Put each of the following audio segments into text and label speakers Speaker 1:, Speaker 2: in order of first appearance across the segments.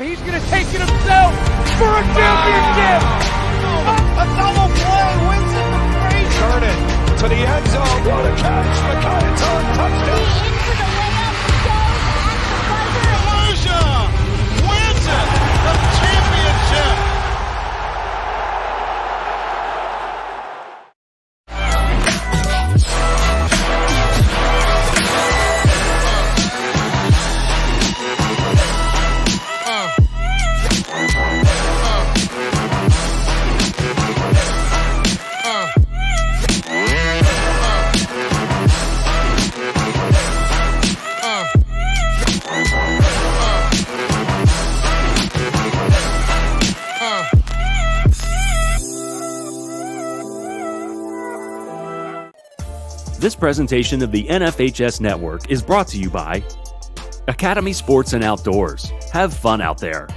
Speaker 1: He's going to take it himself for a championship.
Speaker 2: A double play wins it for Frazier.
Speaker 3: Turn it to the end zone. What a catch. McKinnon's on touchdown.
Speaker 4: Into the layup goes at the buzzer.
Speaker 2: Kaluja wins it. The championship.
Speaker 5: This presentation of the NFHS Network is brought to you by Academy Sports and Outdoors. Have fun out there.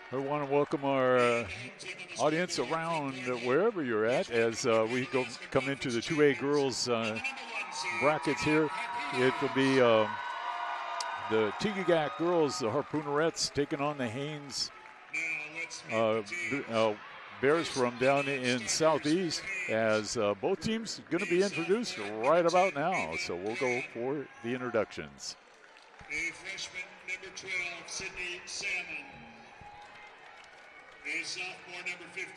Speaker 6: I want to welcome our audience around wherever you're at as we come into the 2A girls brackets here. It will be the Tikiqag girls, the Harpoonerettes, taking on the Haines Bears from down in Southeast, as both teams are going to be introduced right about now. So we'll go for the introductions.
Speaker 7: A freshman, number 12, Sydney Salmon. A sophomore, number 15,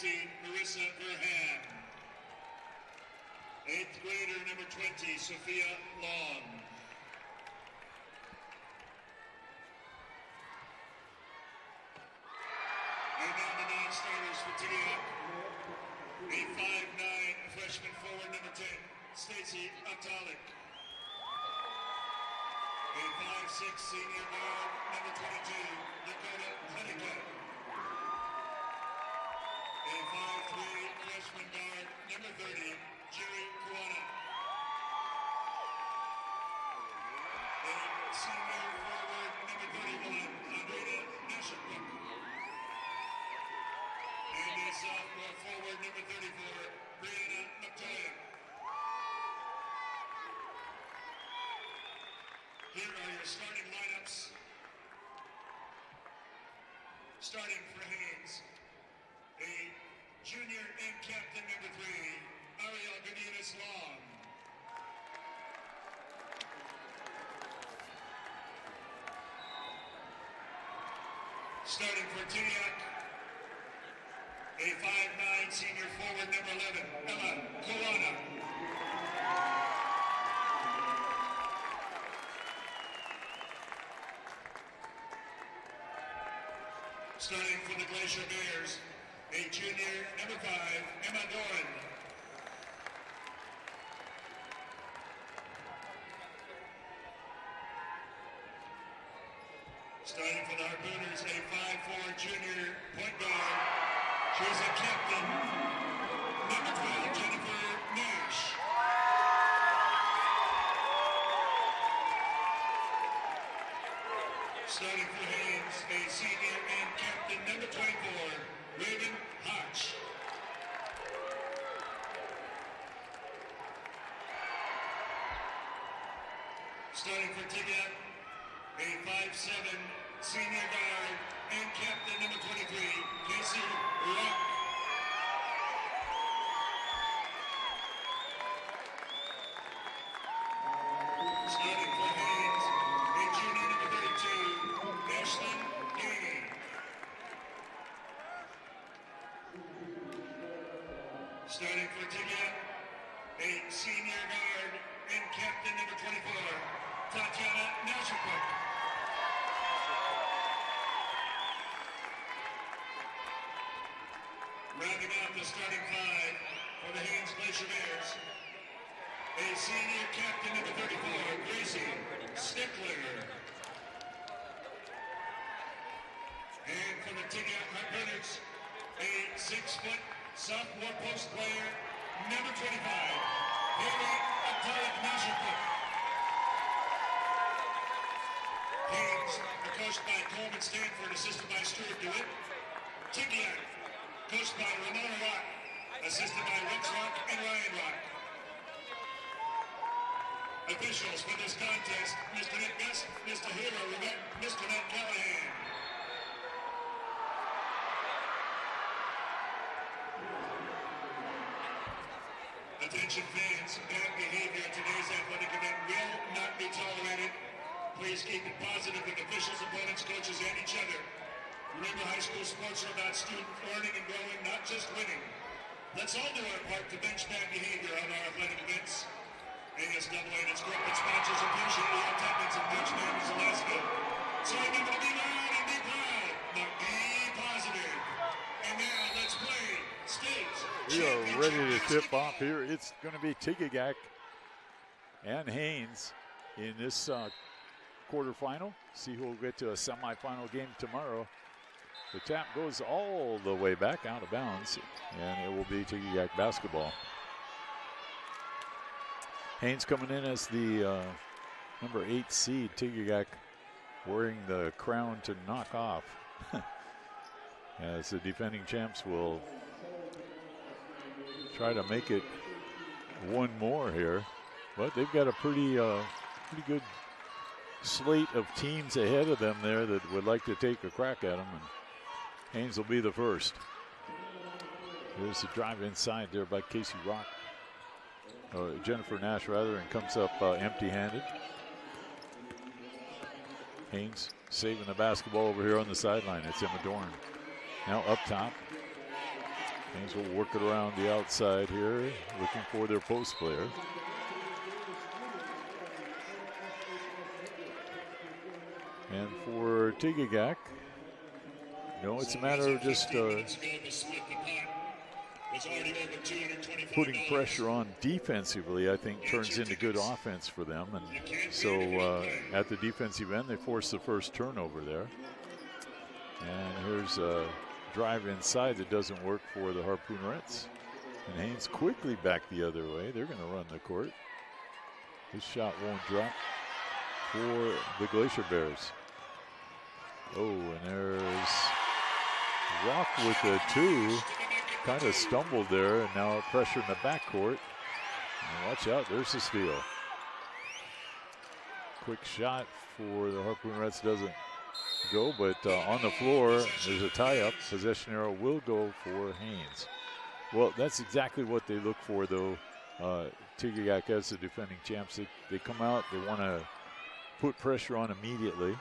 Speaker 7: Marissa Verhan. Eighth grader, number 20, Sophia Long. And now the non-starters for Tikiqag. A 5'9", freshman forward, number 10, Stacy Atalik. A 5'6", senior guard, number 22, Dakota Honeycutt. A 5'3", freshman guard, number 30, Jerry Kuana. A senior forward, number 31, Andrea Nasherbrook. And a sophomore forward, number 34, Brianna McToya. Here are your starting lineups. Starting for Haines. A junior and captain, number 3, Ariel Godinez Long. Starting for Tikiqag, a 5'9", senior forward, number 11, Emma Kuana. Starting for the Glacier Bears, a junior, number 5, Emma Doran. Starting for the Harpooners, a 5'4" junior point guard. She's a captain, number 12, Jennifer Nash. Starting for Haines, a senior and captain, number 24, Raven Hodge. Starting for Tikiqag, a 5'7" senior guard and captain, number 23, Starting for Tikiqag, a senior guard and captain number 24, Tatiana Nashikuk. Rounding out the starting five for the Haines Glacier Bears, a senior captain number 34, Gracie Stickler. And for the Tikiqag Harpooners, a 6-foot sophomore post player, number 25, Haley Nashikuk. Haines, coached by Coleman Stanford, assisted by Stuart DeWitt. Tikiqag, coached by Ramona Rock, assisted by Rex Rock and Ryan Rock. Officials for this contest, Mr. Nick Best, Mr. Hero, Mr. Matt Callahan. Attention fans, bad behavior at today's athletic event will not be tolerated. Please keep it positive with officials, opponents, coaches, and each other. Remember, high school sports are about student learning and growing, not just winning. Let's all do our part to bench bad behavior on our athletic events. ASAA and its corporate sponsors appreciate the attendance of Coach Magnus Alaska. So remember to be loud and be proud, but be positive. And now let's play state.
Speaker 6: We are ready to tip off here. It's going to be Tikiqag and Haines in this quarterfinal. See who will get to a semifinal game tomorrow. The tap goes all the way back out of bounds, and it will be Tikiqag basketball. Haines coming in as the number 8 seed. Tikiqag wearing the crown to knock off. As the defending champs will try to make it one more here. But they've got a pretty good slate of teams ahead of them there that would like to take a crack at them. And Haines will be the first. There's the drive inside there by Casey Rock. Jennifer Nash, rather, and comes up empty-handed. Haines saving the basketball over here on the sideline. It's Emma Dorn. Now up top. Haines will work it around the outside here, looking for their post player. And for Tikiqag, it's a matter of just putting pressure on defensively, I think, turns into good offense for them. And so at the defensive end, they force the first turnover there. And here's a drive inside that doesn't work for the Harpoonerettes. And Haines quickly back the other way. They're going to run the court. His shot won't drop for the Glacier Bears. Oh, and there's Rock with a 2. Kind of stumbled there, and now pressure in the backcourt. And watch out, there's the steal. Quick shot for the Harpoonerettes doesn't go, but on the floor, there's a tie-up. Possession arrow will go for Haines. Well, that's exactly what they look for, though. Tikiqag as the defending champs, they come out, they want to put pressure on immediately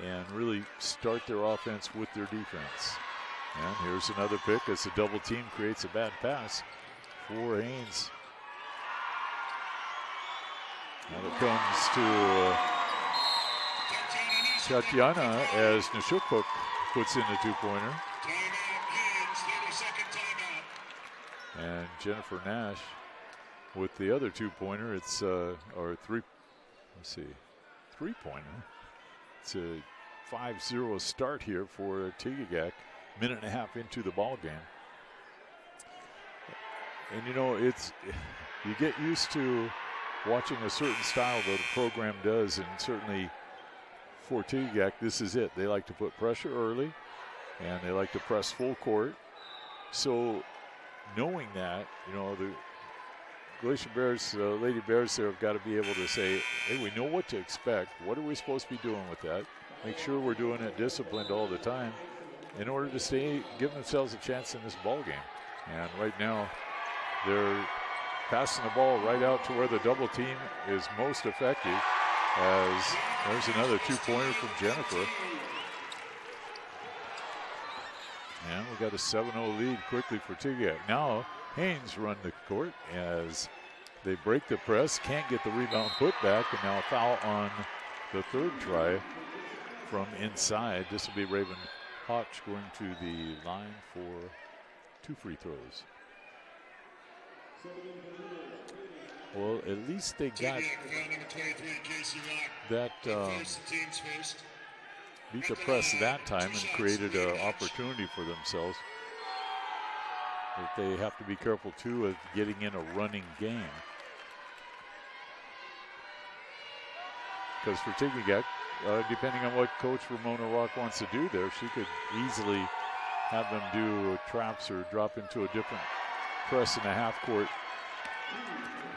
Speaker 6: and really start their offense with their defense. And here's another pick as the double team creates a bad pass for Haines. And it comes to Tatiana as Nashikuk puts in the 2-pointer. And Jennifer Nash with the other 2-pointer. It's three-pointer. It's a 5-0 start here for Tikiqag. Minute and a half into the ball game. And you get used to watching a certain style that a program does, and certainly for Tikiqag, this is it. They like to put pressure early, and they like to press full court. So knowing that, the Glacier Bears, Lady Bears there have got to be able to say, hey, we know what to expect. What are we supposed to be doing with that? Make sure we're doing it disciplined all the time in order to give themselves a chance in this ball game. And right now, they're passing the ball right out to where the double team is most effective, as there's another 2-pointer from Jennifer. And we got a 7-0 lead quickly for Tikiqag. Now Haines run the court as they break the press, can't get the rebound put back, and now a foul on the third try from inside. This will be Raven Hotch going to the line for 2 free throws. Well, at least they got that beat the press that time and created an opportunity for themselves. But they have to be careful too of getting in a running game. Because for Tikiqag, depending on what Coach Ramona Rock wants to do there, she could easily have them do traps or drop into a different press in the half court.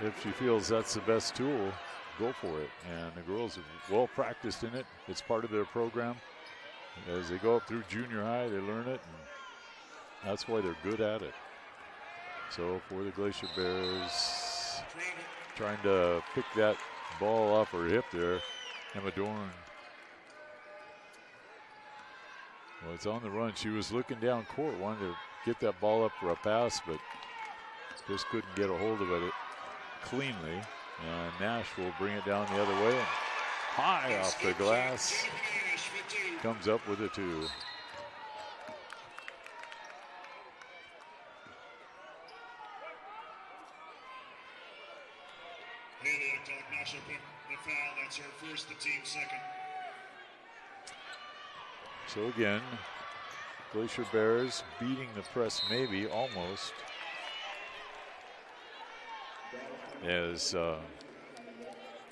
Speaker 6: If she feels that's the best tool, go for it. And the girls are well practiced in it. It's part of their program. As they go up through junior high, they learn it, and that's why they're good at it. So for the Glacier Bears, trying to pick that ball off her hip there, Emma Dorn. Well, it's on the run. She was looking down court, wanted to get that ball up for a pass, but just couldn't get a hold of it cleanly. And Nash will bring it down the other way. And high off the glass. Comes up with a 2.
Speaker 7: Nash will pick the foul. That's her first, the team second.
Speaker 6: So again, Glacier Bears beating the press maybe, almost. As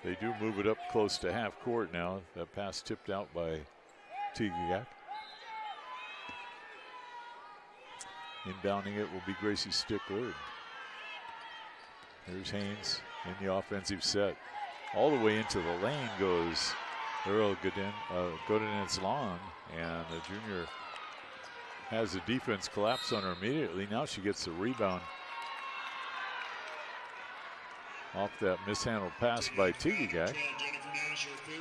Speaker 6: they do move it up close to half court now. That pass tipped out by Tikiqag. Inbounding it will be Gracie Stickler. Here's Haines in the offensive set. All the way into the lane goes Earl Godinez Long, and the junior has the defense collapse on her immediately. Now she gets the rebound off that mishandled pass by Tikiqag.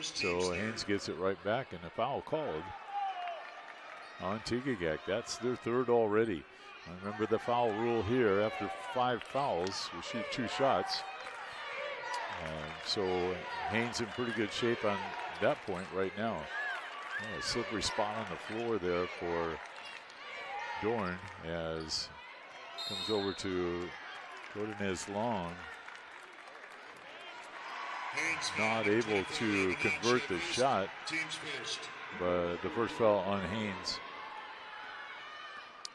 Speaker 6: So Haines gets it right back, and the foul called on Tikiqag. That's their third already. Remember the foul rule here: after 5 fouls, we shoot 2 shots. So Haines in pretty good shape on that point right now. A slippery spot on the floor there for Dorn, as comes over to Godinez Long. Not able to convert the shot, but the first foul on Haines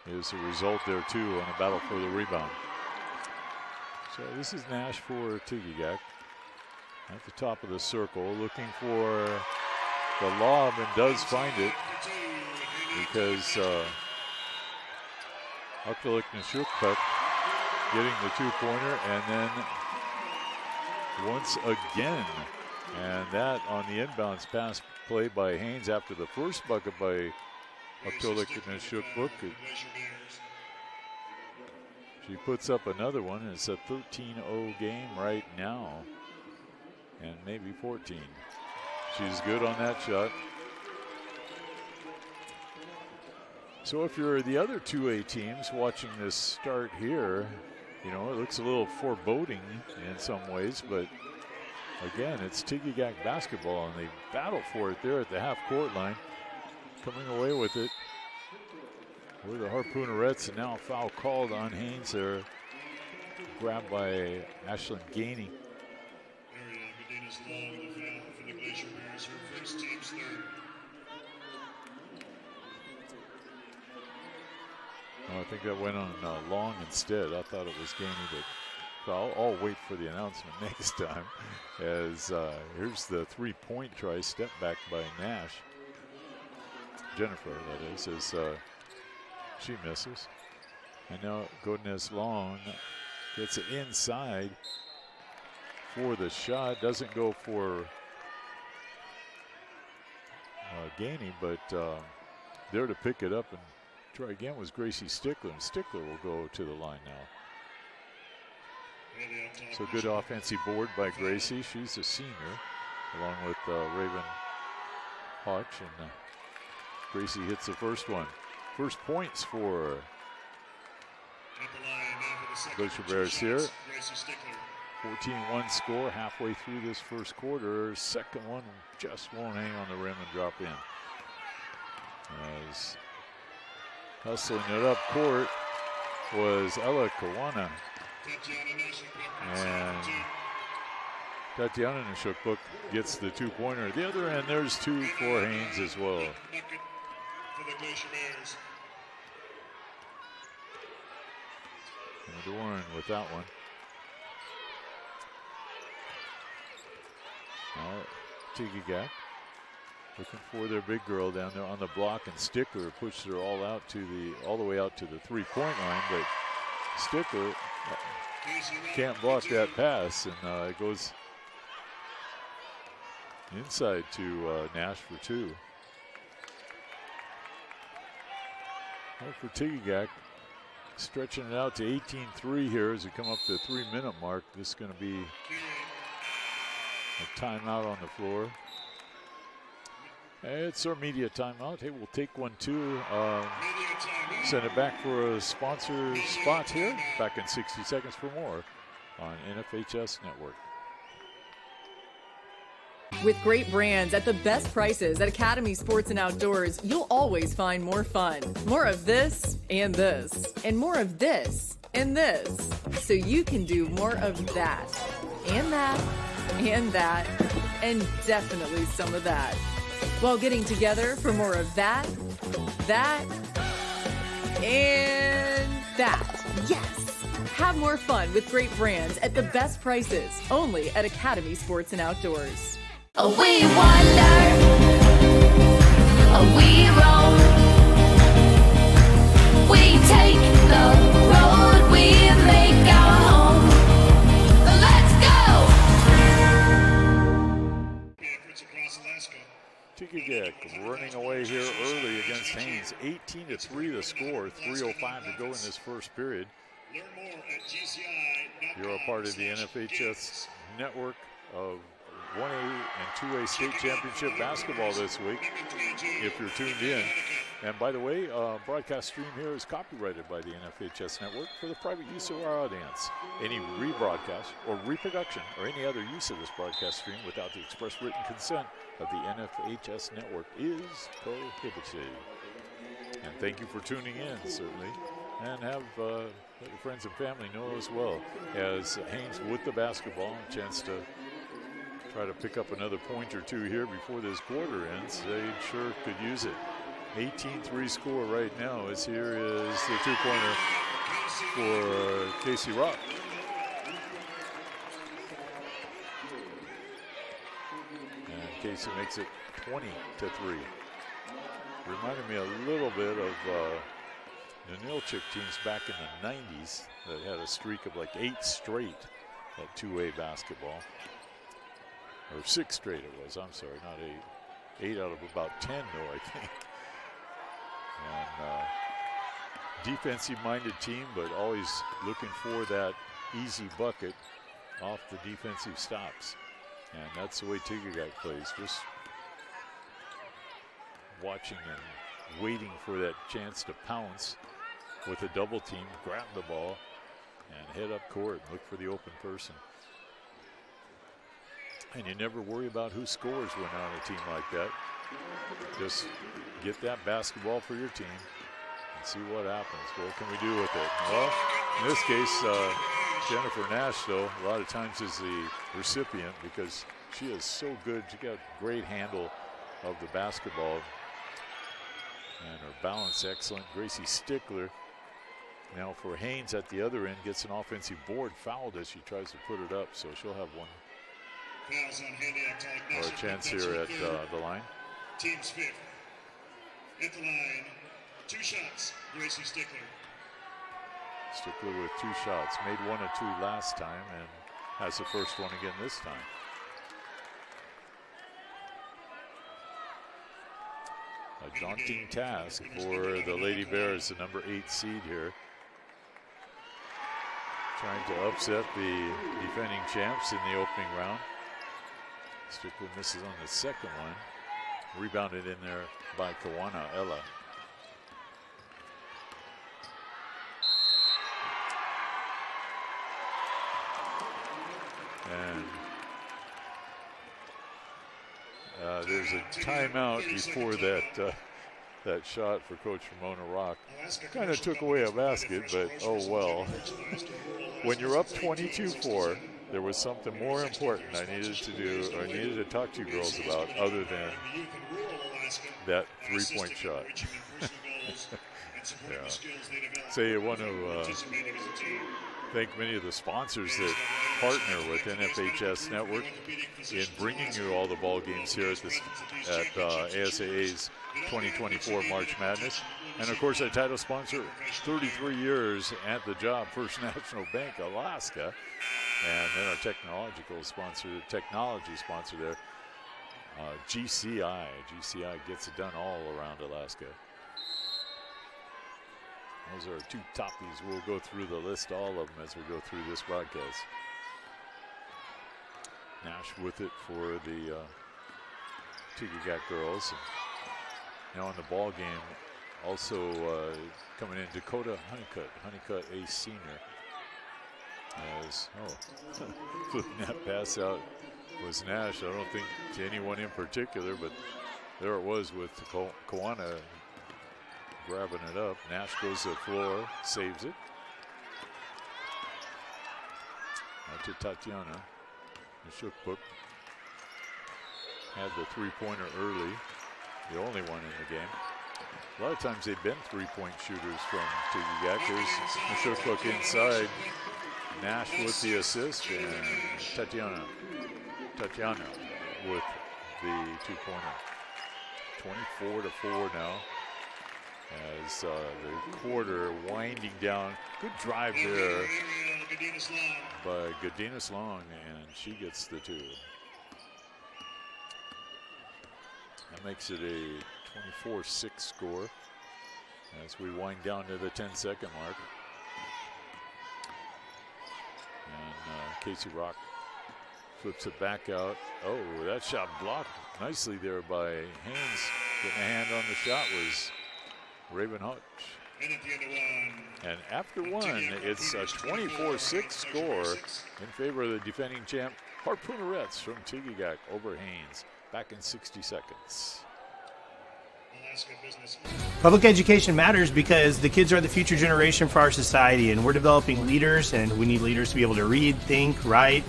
Speaker 6: is a result there too on a battle for the rebound. So this is Nash for Tikiqag at the top of the circle, looking for the lob, and does find it, because Akvilik Nashukpek getting the 2-pointer, and then once again, and that on the inbounds pass play by Haines after the first bucket by Akvilik Nashukpek. She puts up another one, and it's a 13-0 game right now, and maybe 14. She's good on that shot. So if you're the other 2A teams watching this start here, you know, it looks a little foreboding in some ways, but again, it's Tikiqag basketball, and they battle for it there at the half-court line, coming away with it. We're the Harpoonerettes, and now a foul called on Haines there, grabbed by Ashlyn Gainey. I think that went on Long instead. I thought it was Gainey that foul. I'll wait for the announcement next time. As here's the 3-point try, step back by Nash. Jennifer, that is, as she misses. And now Godinez Long gets it inside for the shot. Doesn't go for Gainey, but there to pick it up and try again was Gracie Stickler, and Stickler will go to the line now. So good offensive board by Gracie. She's a senior, along with Raven Hotch, and Gracie hits the first one. First points for Glacier Bears here. 14-1 score halfway through this first quarter. Second one just won't hang on the rim and drop in. As hustling it up court was Ella Kawana. And Tatiana Nishukbuk gets the two-pointer. At the other end, there's two for Haines as well. Doran with that one. Tikiqag looking for their big girl down there on the block, and Stickler pushed her all the way out to the three-point line, but Stickler can't block that pass, and it goes inside to Nash for two. Well, for Tikiqag, stretching it out to 18-3 here as we come up to the 3-minute mark. This is going to be a timeout on the floor. It's our media timeout. Hey, we'll take one too. Send it back for a sponsor spot here. Back in 60 seconds for more on NFHS Network.
Speaker 8: With great brands at the best prices at Academy Sports and Outdoors, you'll always find more fun. More of this and this, and more of this and this. So you can do more of that, and that, and that, and definitely some of that. While getting together for more of that, and that. Yes! Have more fun with great brands at the best prices, only at Academy Sports and Outdoors.
Speaker 4: We wander, we roam, we take the road, we make our home. Let's go!
Speaker 6: Tikiqag running away here early against Haines. 18-3 the score, 3:05 to go in this first period. You're a part of the NFHS network of 1A and 2A state championship basketball this week, if you're tuned in. And by the way, broadcast stream here is copyrighted by the NFHS network for the private use of our audience. Any rebroadcast or reproduction or any other use of this broadcast stream without the express written consent of the NFHS network is prohibited. And thank you for tuning in, certainly. And have let your friends and family know as well, as Haines with the basketball, a chance to try to pick up another point or two here before this quarter ends. They sure could use it. 18-3 score right now, as here is the two-pointer for Casey Rock. And Casey makes it 20-3. Reminded me a little bit of the Nilchik teams back in the 90s that had a streak of like 8 straight at 2A basketball. Or 6 straight it was, I'm sorry, not 8. 8 out of about 10 though, I think. And defensive-minded team, but always looking for that easy bucket off the defensive stops. And that's the way Tikiqag plays, just watching and waiting for that chance to pounce with a double team, grab the ball, and head up court and look for the open person. And you never worry about who scores when on a team like that. Just get that basketball for your team and see what happens. What can we do with it? Well, in this case, Jennifer Nash, though, a lot of times is the recipient because she is so good. She got great handle of the basketball. And her balance excellent. Gracie Stickler now for Haines at the other end gets an offensive board, fouled as she tries to put it up, so she'll have one or a chance here at the line.
Speaker 7: Team's fifth. At the line, 2 shots, Gracie Stickler.
Speaker 6: Stickler with 2 shots, made 1 of 2 last time and has the first one again this time. A daunting task for the Lady Bears, the number 8 seed here. Trying to upset the defending champs in the opening round. Stickler misses on the second one. Rebounded in there by Kawana Ella. And there's a timeout before that that shot for Coach Ramona Rock. Kind of took away a basket, but oh well. When you're up 22-4, there was something more important I needed to do, or I needed to talk to you girls about, other than that three-point shot. Yeah. Say, I want to thank many of the sponsors that partner with NFHS Network in bringing you all the ball games here at ASAA's 2024 March Madness. And of course, our title sponsor, 33 years at the job, First National Bank, Alaska. And then our technology sponsor there, GCI. GCI gets it done all around Alaska. Those are our two toppies. We'll go through the list, all of them, as we go through this broadcast. Nash with it for the Tikiqag girls. Now in the ball game, also coming in, Dakota Honeycutt, a senior. As, flipping that pass out was Nash. I don't think to anyone in particular, but there it was with Kawana grabbing it up. Nash goes to the floor, saves it. Now to Tatiana. Tikiqag had the three-pointer early, the only one in the game. A lot of times they've been three-point shooters from Tikiqag. There's Tikiqag inside. Nash with the assist, and Tatiana with the two-pointer. 24-4 now. As the quarter winding down. Good drive there by Gadinas Long, and she gets the two. That makes it a 24-6 score as we wind down to the 10-second mark. And Casey Rock flips it back out. Oh, that shot blocked nicely there by Haines. Getting a hand on the shot was Raven Hutch. And after one, it's a 24-6 score in favor of the defending champ Harpoonerettes from Tikiqag over Haines. Back in 60 seconds.
Speaker 9: Public education matters because the kids are the future generation for our society, and we're developing leaders, and we need leaders to be able to read, think, write,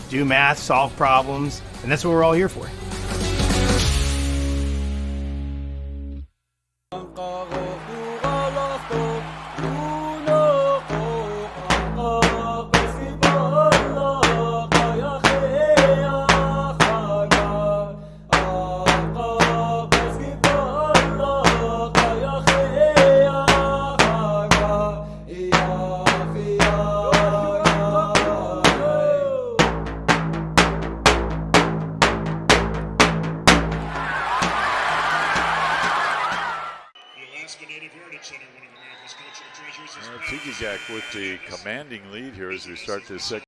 Speaker 9: do math, solve problems, and that's what we're all here for.
Speaker 6: Tikiqag with the commanding lead here as we start this second.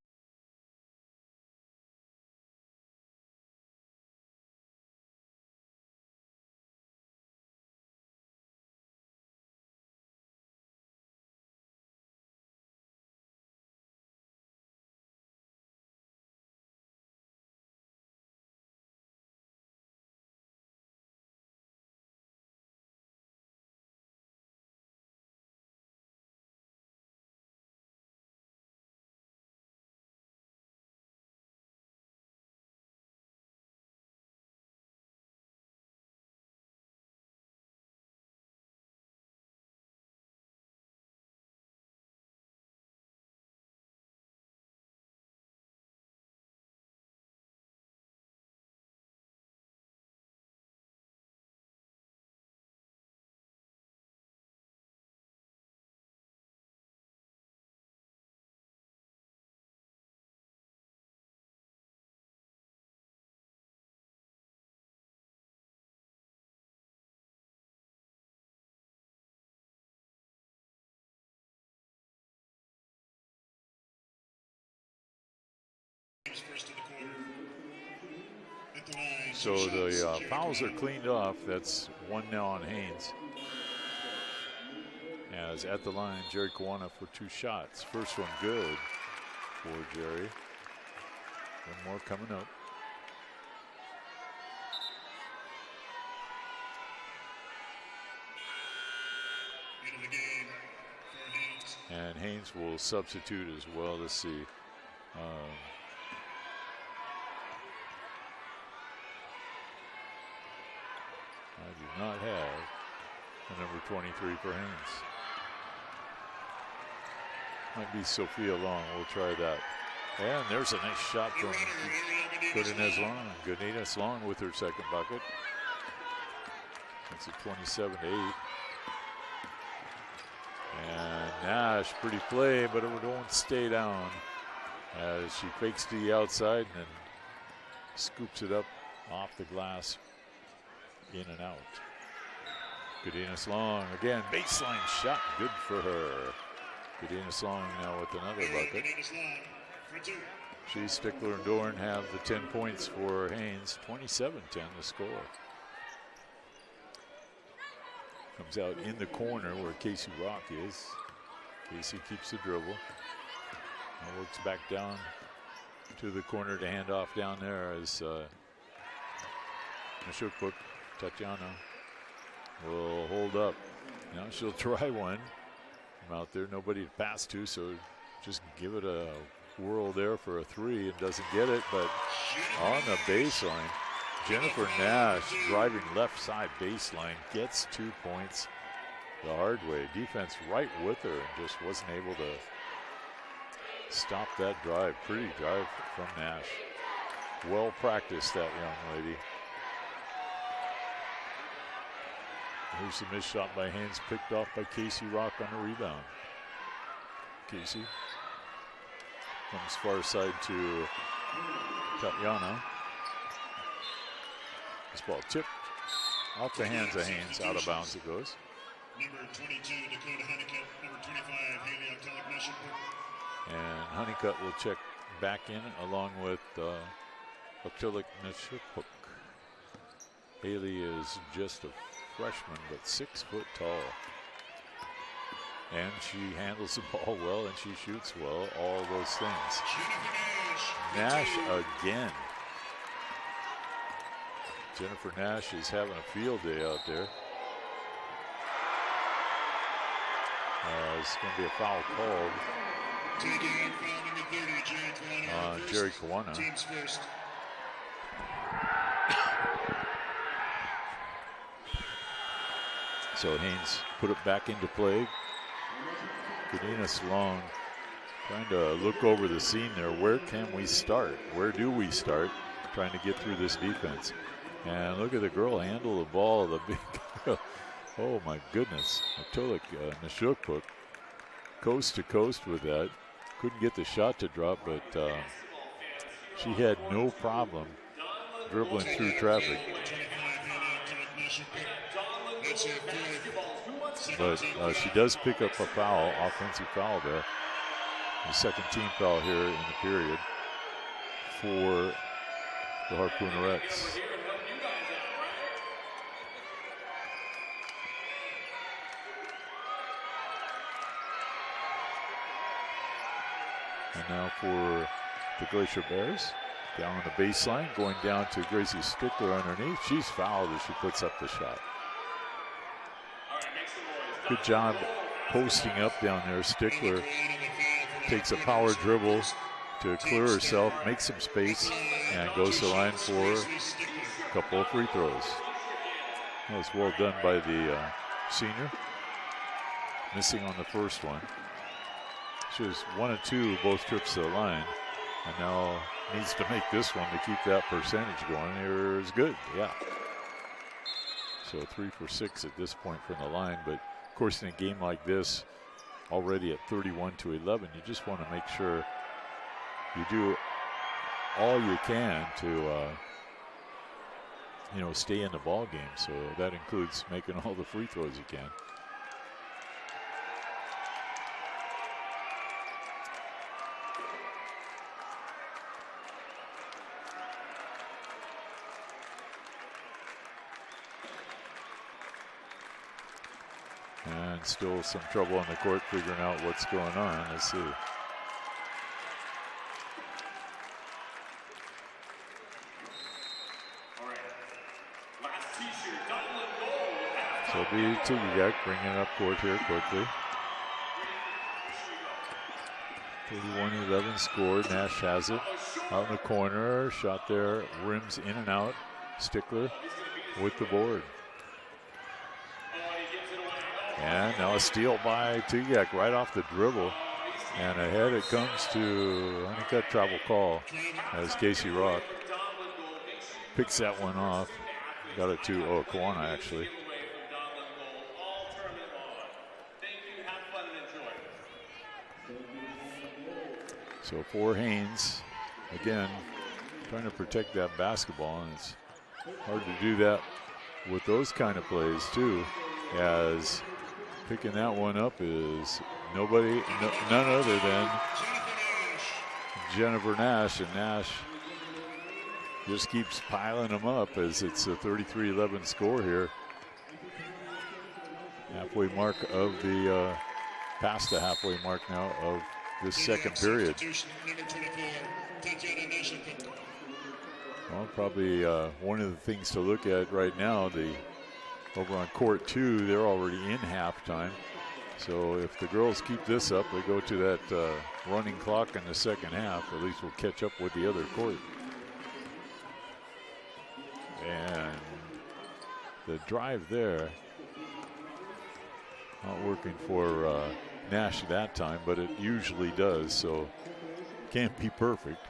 Speaker 6: So the fouls are cleaned off. That's one now on Haines. As at the line, Jerry Kawana for two shots. First one good for Jerry. One more coming up.
Speaker 7: Into the game for Haines.
Speaker 6: And Haines will substitute as well. Let's see. I do not have the number 23 for Haines. Might be Sophia Long. We'll try that. And there's a nice shot from Godinez Long with her second bucket. It's a 27-8. And Nash, pretty play, but it won't stay down as she fakes to the outside and then scoops it up off the glass, in and out. Godinez Long again, baseline shot, good for her. Godinez Long now with another bucket. She, Stickler, and Dorn have the 10 points for Haines. 27-10 the score. Comes out in the corner where Casey Rock is. Casey keeps the dribble. And works back down to the corner to hand off down there as Nashukpuk, Tatiana, will hold up. Now she'll try one from out there. Nobody to pass to, so just give it a whirl there for a three and doesn't get it, but on the baseline, Jennifer Nash driving left side baseline gets 2 points the hard way. Defense right with her and just wasn't able to stop that drive. Pretty drive from Nash. Well practiced, that young lady. Here's the missed shot by Haines, picked off by Casey Rock on a rebound. Casey comes far side to Tatiana. This ball tipped off the hands of Haines. Out of bounds it goes.
Speaker 7: Number 22, Dakota Honeycutt. Number 25, Haley Octelic-Nashipuk.
Speaker 6: And Honeycutt will check back in along with Octelic-Nashipuk. Haley is just a freshman, but 6 foot tall. And she handles the ball well and she shoots well, all those things. Nash again. Jennifer Nash is having a field day out there. It's going to be a foul called on Jerry Kawana.
Speaker 7: Teams first.
Speaker 6: So Haines put it back into play. Godinez Long trying to look over the scene there. Where can we start? Where do we start? Trying to get through this defense. And look at the girl handle the ball, the big girl. Oh my goodness. Nashukpuk coast to coast with that. Couldn't get the shot to drop, but she had no problem dribbling through traffic. But she does pick up a foul, offensive foul there. The second team foul here in the period for the Harpoonerettes. And now for the Glacier Bears. Down on the baseline, going down to Gracie Stickler underneath. She's fouled as she puts up the shot. Good job posting up down there. Stickler takes a power dribble to clear herself, makes some space, and goes to the line for a couple of free throws. That was well done by the senior. Missing on the first one. She was 1 of 2 both trips to the line, and now needs to make this one to keep that percentage going. Here's good, yeah. So 3 for 6 at this point from the line, but of course in a game like this, already at 31-11, you just want to make sure you do all you can to stay in the ball game. So that includes making all the free throws you can. And still some trouble on the court figuring out what's going on. Let's see. So it'll be Tikiqag bringing it up court here quickly. 31-11 score. Nash has it. Out in the corner. Shot there. Rims in and out. Stickler with the board. And now a steal by Tikiqag right off the dribble. And ahead it comes to, I think that travel call as Casey Rock picks that one off. Got it to Kawana actually. So for Haines, again, trying to protect that basketball, and it's hard to do that with those kind of plays too, as picking that one up is none other than Jennifer Nash, and Nash just keeps piling them up as it's a 33-11 score here. Halfway mark of the, past the halfway mark now of this second period. Well, probably one of the things to look at right now, over on court 2, they're already in halftime. So if the girls keep this up, they go to that running clock in the second half. At least we'll catch up with the other court. And the drive there, not working for Nash that time, but it usually does. So can't be perfect,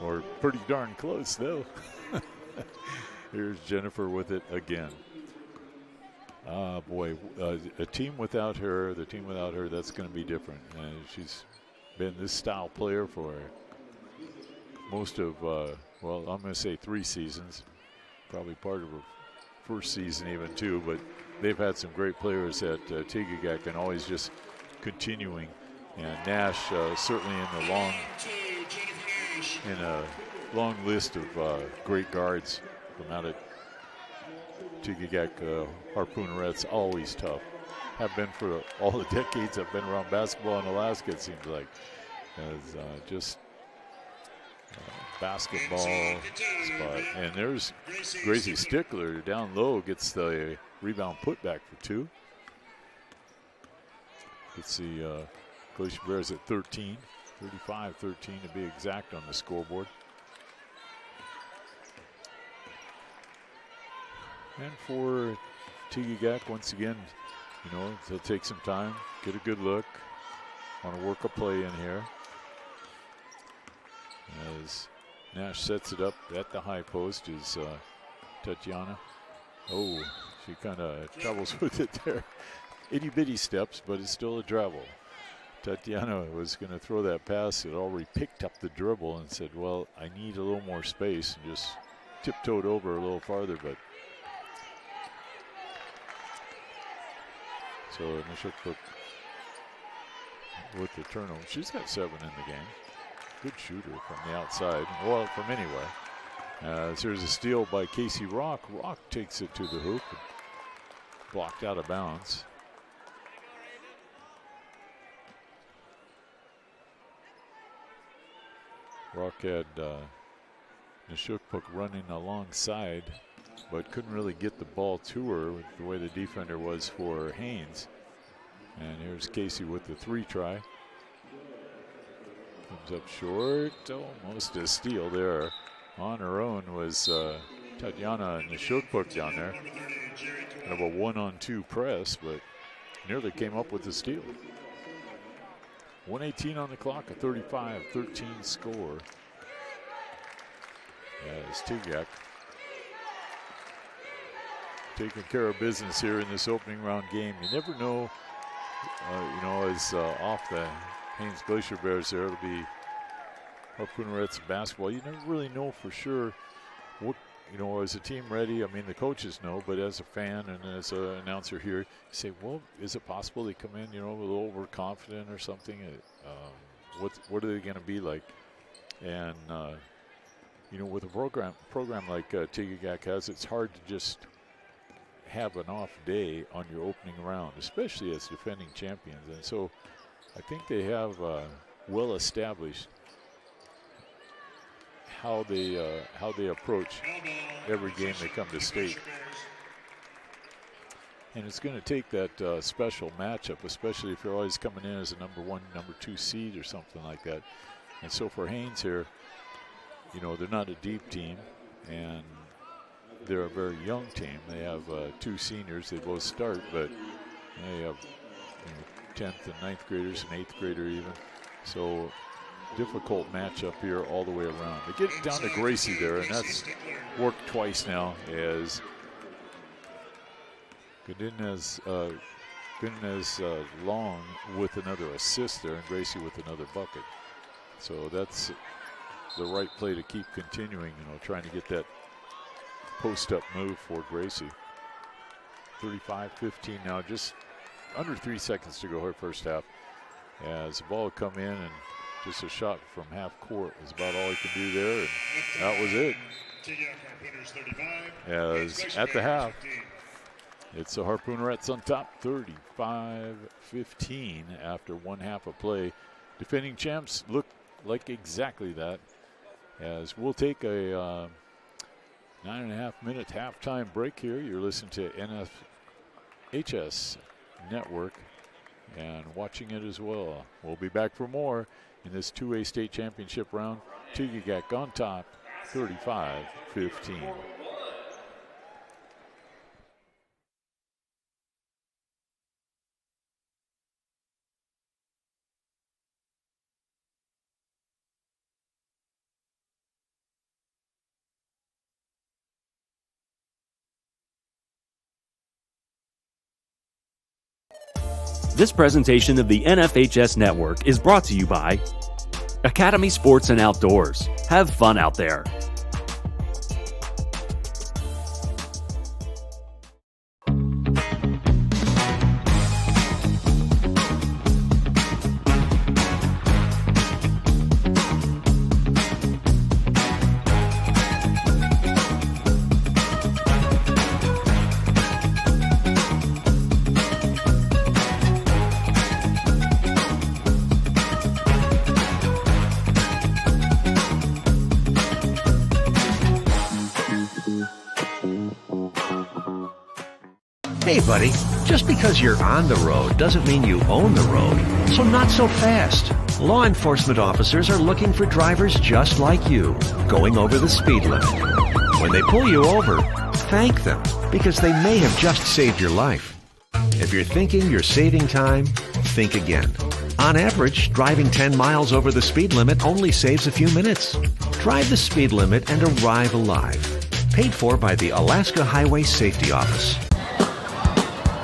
Speaker 6: or pretty darn close though. Here's Jennifer with it again. Boy, a team without her, that's going to be different. And she's been this style player for most of, well, I'm going to say 3 seasons, probably part of her first season even too, but they've had some great players at Tikiqag and always just continuing. And Nash certainly in a long list of great guards from out at Tikiqag. Harpoonerettes, always tough. Have been for all the decades I've been around basketball in Alaska, it seems like. As just basketball spot. And there's Gracie Stickler down low, gets the rebound put back for 2. Let's see, Glacier Bears at 13, 35-13 to be exact on the scoreboard. And for Tikiqag, once again, they'll take some time, get a good look. Want to work a play in here. As Nash sets it up at the high post is Tatiana. Oh, she kind of travels with it there. Itty bitty steps, but it's still a travel. Tatiana was going to throw that pass. It already picked up the dribble and said, well, I need a little more space, and just tiptoed over a little farther, but so Nishuk with the turnover. She's got 7 in the game. Good shooter from the outside. Well, from anywhere. There's a steal by Casey Rock. Rock takes it to the hoop. Blocked out of bounds. Rock had Nishuk running alongside, but couldn't really get the ball to her with the way the defender was for Haines. And here's Casey with the 3 try. Comes up short, almost a steal there. On her own was Tatiana Nishuk down there. Kind of a 1-on-2 press, but nearly came up with the steal. 1:18 on the clock, a 35-13 score. As Tikiqag taking care of business here in this opening round game. You never know, as off the Haines Glacier Bears there, it'll be Harpoonerettes basketball. You never really know for sure what, is the team ready? I mean, the coaches know, but as a fan and as an announcer here, you say, well, is it possible they come in, a little overconfident or something? What are they going to be like? And, with a program like Tikiqag has, it's hard to just have an off day on your opening round, especially as defending champions. And so I think they have well established how they approach every game they come to state. And it's going to take that special matchup, especially if you're always coming in as a number 1, number 2 seed or something like that. And so for Haines here, you know, they're not a deep team, and they're a very young team. They have 2 seniors. They both start, but they have 10th and 9th graders, and 8th grader even. So difficult matchup here all the way around. They get down to Gracie there, and that's worked twice now as Godinez Long with another assist there, and Gracie with another bucket. So that's the right play to keep continuing, you know, trying to get that post-up move for Gracie. 35-15 now, just under 3 seconds to go here first half. As the ball will come in, and just a shot from half court is about all he can do there, and that was it. As at the half, it's the Harpoonerettes on top, 35-15 after 1 half of play. Defending champs look like exactly that, as we'll take a 9.5-minute halftime break here. You're listening to NFHS Network and watching it as well. We'll be back for more in this 2A state championship round. Tikiqag on top, 35-15.
Speaker 5: This presentation of the NFHS Network is brought to you by Academy Sports and Outdoors. Have fun out there.
Speaker 10: Hey, buddy, just because you're on the road doesn't mean you own the road. So not so fast. Law enforcement officers are looking for drivers just like you, going over the speed limit. When they pull you over, thank them, because they may have just saved your life. If you're thinking you're saving time, think again. On average, driving 10 miles over the speed limit only saves a few minutes. Drive the speed limit and arrive alive. Paid for by the Alaska Highway Safety Office.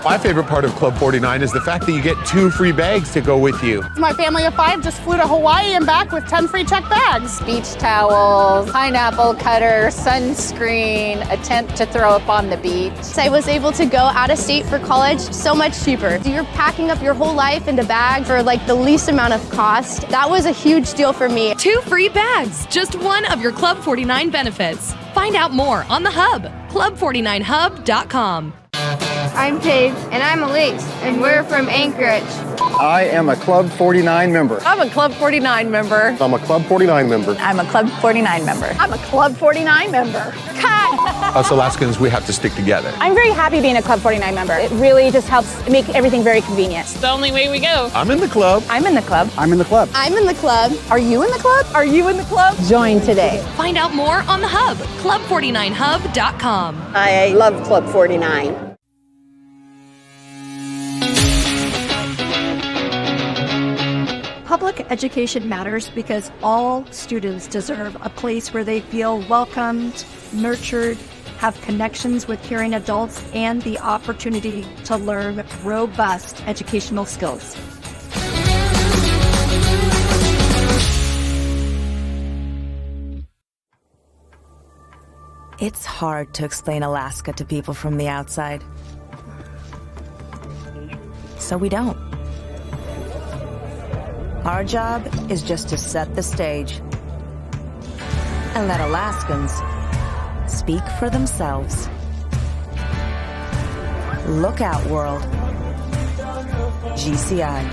Speaker 11: My favorite part of Club 49 is the fact that you get 2 free bags to go with you.
Speaker 12: My family of 5 just flew to Hawaii and back with 10 free check bags.
Speaker 13: Beach towels, pineapple cutter, sunscreen, a tent to throw up on the beach.
Speaker 14: I was able to go out of state for college so much cheaper. You're packing up your whole life into bags for like the least amount of cost. That was a huge deal for me.
Speaker 15: 2 free bags, just one of your Club 49 benefits. Find out more on the Hub, club49hub.com.
Speaker 16: I'm Paige, and I'm Elise, and we're from Anchorage.
Speaker 17: I am a Club 49 member.
Speaker 13: I'm a Club 49 member.
Speaker 17: I'm a Club 49 member.
Speaker 13: I'm a Club 49 member.
Speaker 12: I'm a Club 49 member.
Speaker 11: Us Alaskans, we have to stick together.
Speaker 12: I'm very happy being a Club 49 member. It really just helps make everything very convenient.
Speaker 15: It's the only way we go.
Speaker 11: I'm in the club.
Speaker 12: I'm in the club.
Speaker 17: I'm in the club.
Speaker 14: I'm in the club.
Speaker 12: Are you in the club? Are you in the club?
Speaker 14: Join today.
Speaker 15: Find out more on the Hub, club49hub.com.
Speaker 18: I love Club 49.
Speaker 19: Public education matters because all students deserve a place where they feel welcomed, nurtured, have connections with caring adults, and the opportunity to learn robust educational skills.
Speaker 20: It's hard to explain Alaska to people from the outside. So we don't. Our job is just to set the stage and let Alaskans speak for themselves. Look out, world. GCI,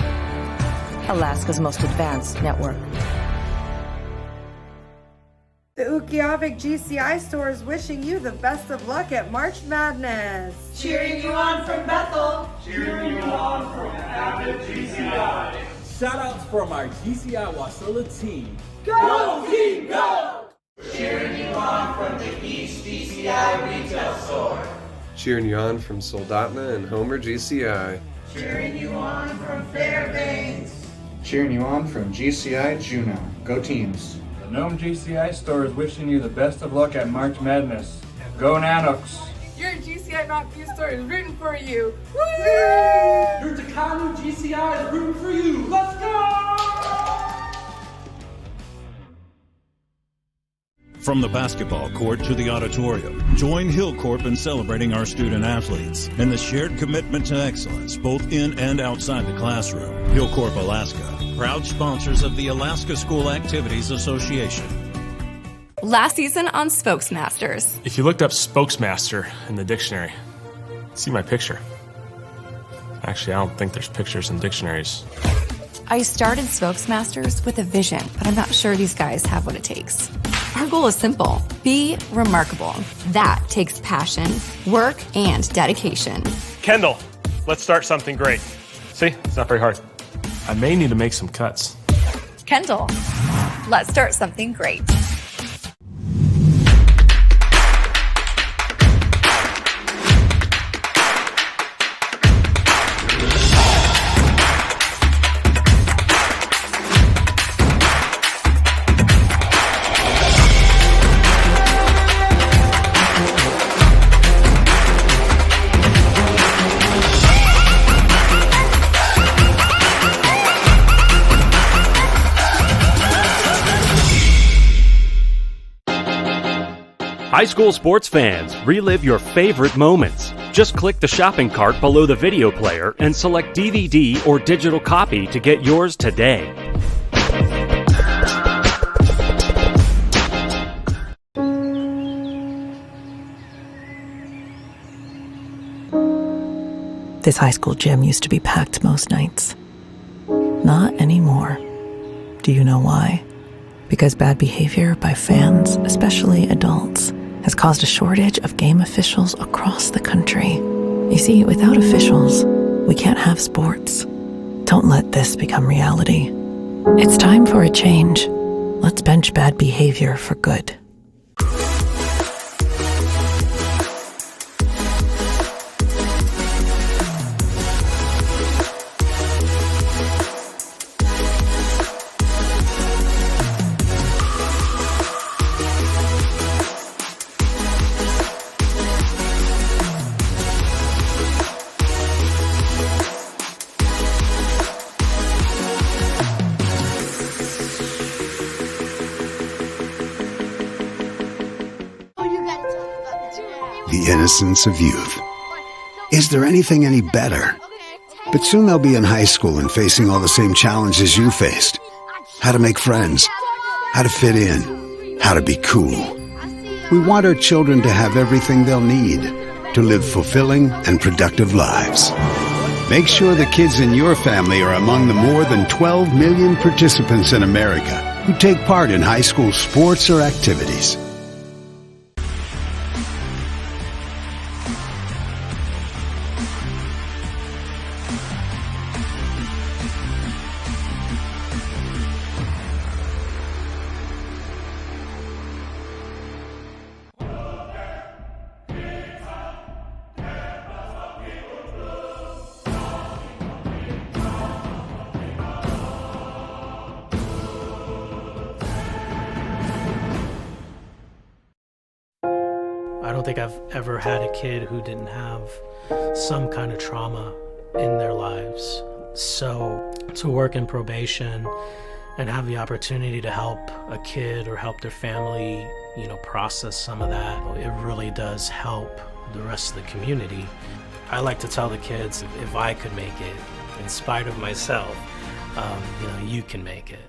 Speaker 20: Alaska's most advanced network.
Speaker 21: Tikiqag GCI store is wishing you the best of luck at March Madness.
Speaker 22: Cheering you on from Bethel.
Speaker 3: Cheering you on from Avid GCI.
Speaker 23: Shoutouts from our GCI Wasilla team.
Speaker 22: Go team, go!
Speaker 3: Cheering you on from the East GCI retail store.
Speaker 24: Cheering you on from Soldotna and Homer GCI.
Speaker 22: Cheering you on from Fairbanks.
Speaker 17: Cheering you on from GCI Juneau. Go teams.
Speaker 25: The Nome GCI store is wishing you the best of luck at March Madness. Go Nanoks!
Speaker 21: Your GCI Mountain View store is rooting for you. Woo!
Speaker 22: Your Takanu GCI is rooting for you. Let's go!
Speaker 26: From the basketball court to the auditorium, join Hillcorp in celebrating our student athletes and the shared commitment to excellence both in and outside the classroom. Hillcorp Alaska, proud sponsors of the Alaska School Activities Association.
Speaker 27: Last season on Spokesmasters.
Speaker 28: If you looked up Spokesmaster in the dictionary, see my picture. Actually, I don't think there's pictures in dictionaries.
Speaker 27: I started Spokesmasters with a vision, but I'm not sure these guys have what it takes. Our goal is simple. Be remarkable. That takes passion, work, and dedication.
Speaker 28: Kendall, let's start something great. See, it's not very hard. I may need to make some cuts.
Speaker 27: Kendall, let's start something great.
Speaker 5: High school sports fans, relive your favorite moments. Just click the shopping cart below the video player and select DVD or digital copy to get yours today.
Speaker 29: This high school gym used to be packed most nights. Not anymore. Do you know why? Because bad behavior by fans, especially adults, has caused a shortage of game officials across the country. You see, without officials, we can't have sports. Don't let this become reality. It's time for a change. Let's bench bad behavior for good.
Speaker 30: The innocence of youth. Is there anything any better? But soon they'll be in high school and facing all the same challenges you faced. How to make friends, how to fit in, how to be cool. We want our children to have everything they'll need to live fulfilling and productive lives. Make sure the kids in your family are among the more than 12 million participants in America who take part in high school sports or activities.
Speaker 31: I don't think I've ever had a kid who didn't have some kind of trauma in their lives. So to work in probation and have the opportunity to help a kid or help their family, process some of that, it really does help the rest of the community. I like to tell the kids, if I could make it, in spite of myself, you can make it.